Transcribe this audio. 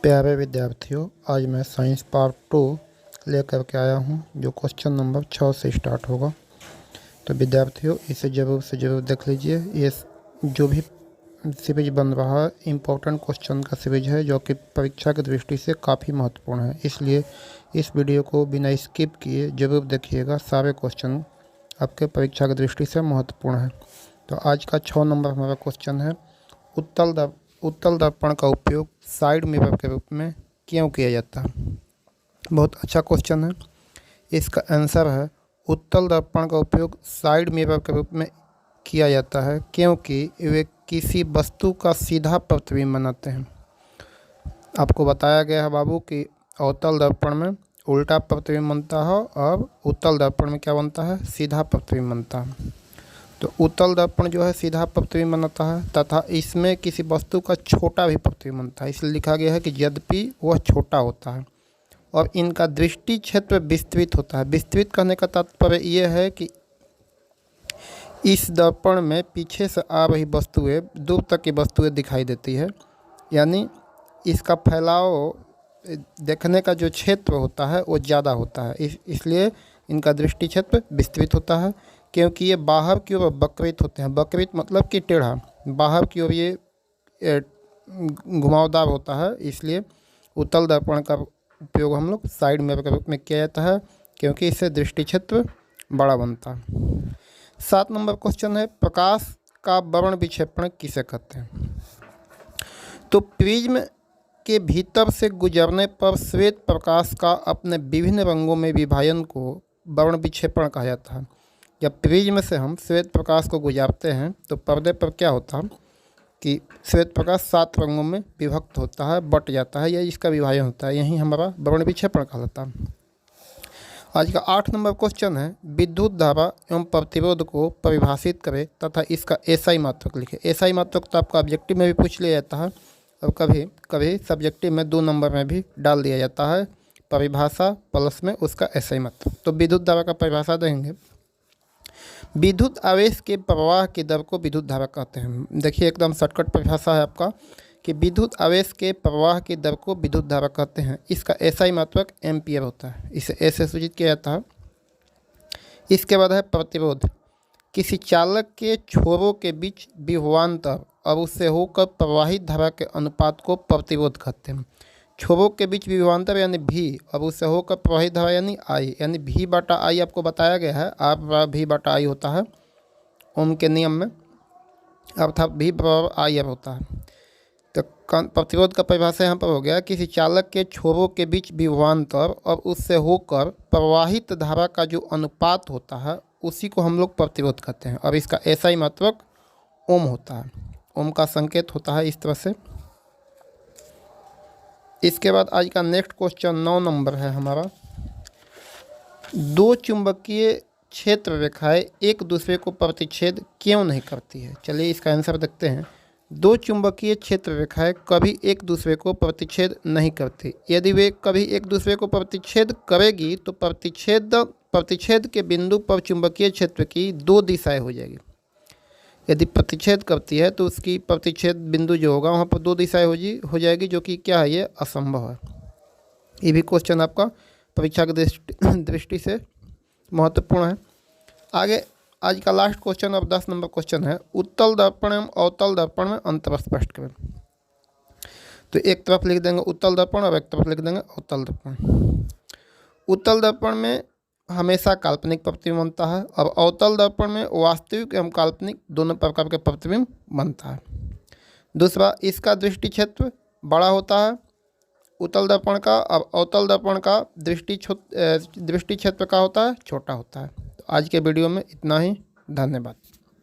प्यारे विद्यार्थियों, आज मैं साइंस पार्ट 2 लेकर के आया हूं, जो क्वेश्चन नंबर 6 से स्टार्ट होगा। तो विद्यार्थियों, इसे ज़रूर से ज़रूर देख लीजिए। ये जो भी सीरीज बन रहा है इम्पोर्टेंट क्वेश्चन का सीरीज है, जो कि परीक्षा की दृष्टि से काफ़ी महत्वपूर्ण है। इसलिए इस वीडियो को बिना स्किप किए ज़रूर देखिएगा। सारे क्वेश्चन आपके परीक्षा की दृष्टि से महत्वपूर्ण है। तो आज का 6 नंबर हमारा क्वेश्चन है, उत्तल दर्पण का उपयोग साइड मिरर के रूप में क्यों किया जाता है। बहुत अच्छा क्वेश्चन है। इसका आंसर है, उत्तल दर्पण का उपयोग साइड मिरर के रूप में किया जाता है क्योंकि वे किसी वस्तु का सीधा प्रतिबिंब बनाते हैं। आपको बताया गया है बाबू कि अवतल दर्पण में उल्टा प्रतिबिंब बनता है और उत्तल दर्पण में क्या बनता है, सीधा प्रतिबिंब बनता है। तो उत्तल दर्पण जो है सीधा प्रतिबिंब बनाता है तथा इसमें किसी वस्तु का छोटा भी प्रतिबिंब बनता है। इसलिए लिखा गया है कि यद्यपि वह छोटा होता है और इनका दृष्टि क्षेत्र विस्तृत होता है। विस्तृत कहने का तात्पर्य यह है कि इस दर्पण में पीछे से आ रही वस्तुएं दूर तक की वस्तुएं दिखाई देती है, यानी इसका फैलाव देखने का जो क्षेत्र होता है वो ज़्यादा होता है। इसलिए इनका दृष्टि क्षेत्र विस्तृत होता है क्योंकि ये बाहर की ओर वक्रित होते हैं। वक्रित मतलब कि टेढ़ा, बाहर की ओर ये घुमावदार होता है। इसलिए उत्तल दर्पण का उपयोग हम लोग साइड मिरर के रूप में किया जाता है क्योंकि इससे दृष्टि क्षेत्र बड़ा बनता है। 7 नंबर क्वेश्चन है, प्रकाश का वर्ण विक्षेपण किसे कहते हैं। तो प्रिज्म के भीतर से गुजरने पर श्वेत प्रकाश का अपने विभिन्न रंगों में विभाजन को वर्ण विक्षेपण कहा जाता है। जब प्रिज्म से हम श्वेत प्रकाश को गुजारते हैं तो पर्दे पर क्या होता है कि श्वेत प्रकाश 7 रंगों में विभक्त होता है, बट जाता है, या इसका विभाजन होता है। यही हमारा वर्ण विक्षेपण कहलाता है। आज का 8 नंबर क्वेश्चन है, विद्युत धारा एवं प्रतिरोध को परिभाषित करें तथा इसका एसआई मात्रक लिखे। एसआई मात्रक तो आपका ऑब्जेक्टिव में भी पूछ लिया जाता है और कभी कभी सब्जेक्टिव में 2 नंबर में भी डाल दिया जाता है, परिभाषा प्लस में उसका एसआई मात्रक। तो विद्युत धारा का परिभाषा देंगे, विद्युत आवेश के प्रवाह की दर को विद्युत धारा कहते हैं। देखिए एकदम शॉर्टकट परिभाषा है आपका कि विद्युत आवेश के प्रवाह की दर को विद्युत धारा कहते हैं। इसका एसआई मात्रक एम्पियर होता है, इसे ऐसे सूचित किया जाता है। इसके बाद है प्रतिरोध, किसी चालक के छोरों के बीच विभवांतर और उससे होकर प्रवाहित धारा के अनुपात को प्रतिरोध कहते हैं। छोरों के बीच विभवांतर यानी भी और उससे होकर प्रवाहित धारा यानी आई, यानी भी बटा आई आपको बताया गया है। आर बराबर भी बटा आई होता है ओम के नियम में, अर्थात भी बराबर आई आर होता है। तो प्रतिरोध का परिभाषा यहाँ पर हो गया, किसी चालक के छोरों के बीच विभवांतर और उससे होकर प्रवाहित धारा का जो अनुपात होता है उसी को हम लोग प्रतिरोध कहते हैं और इसका एसआई मात्रक ओम होता है। ओम का संकेत होता है इस तरह से। इसके बाद आज का नेक्स्ट क्वेश्चन 9 नंबर है हमारा, 2 चुंबकीय क्षेत्र रेखाएं एक दूसरे को प्रतिच्छेद क्यों नहीं करती है। चलिए इसका आंसर देखते हैं। 2 चुंबकीय क्षेत्र रेखाएं कभी एक दूसरे को प्रतिच्छेद नहीं करती। यदि वे कभी एक दूसरे को प्रतिच्छेद करेगी तो प्रतिच्छेद के बिंदु पर चुंबकीय क्षेत्र की 2 दिशाएं हो जाएगी। यदि प्रतिच्छेद करती है तो उसकी प्रतिच्छेद बिंदु जो होगा वहाँ पर 2 दिशाएं हो जाएगी, जो कि क्या है, ये असंभव है। ये भी क्वेश्चन आपका परीक्षा की दृष्टि से महत्वपूर्ण है। आगे आज का लास्ट क्वेश्चन अब 10 नंबर क्वेश्चन है, उत्तल दर्पण एवं अवतल दर्पण में अंतर स्पष्ट करें। तो एक तरफ लिख देंगे उत्तल दर्पण और एक तरफ लिख देंगे अवतल दर्पण। उत्तल दर्पण में हमेशा काल्पनिक प्रतिबिंब बनता है और अवतल दर्पण में वास्तविक एवं काल्पनिक दोनों प्रकार के प्रतिबिंब बनता है। दूसरा, इसका दृष्टि क्षेत्र बड़ा होता है उत्तल दर्पण का, और अवतल दर्पण का दृष्टि क्षेत्र का होता है छोटा होता है। तो आज के वीडियो में इतना ही, धन्यवाद।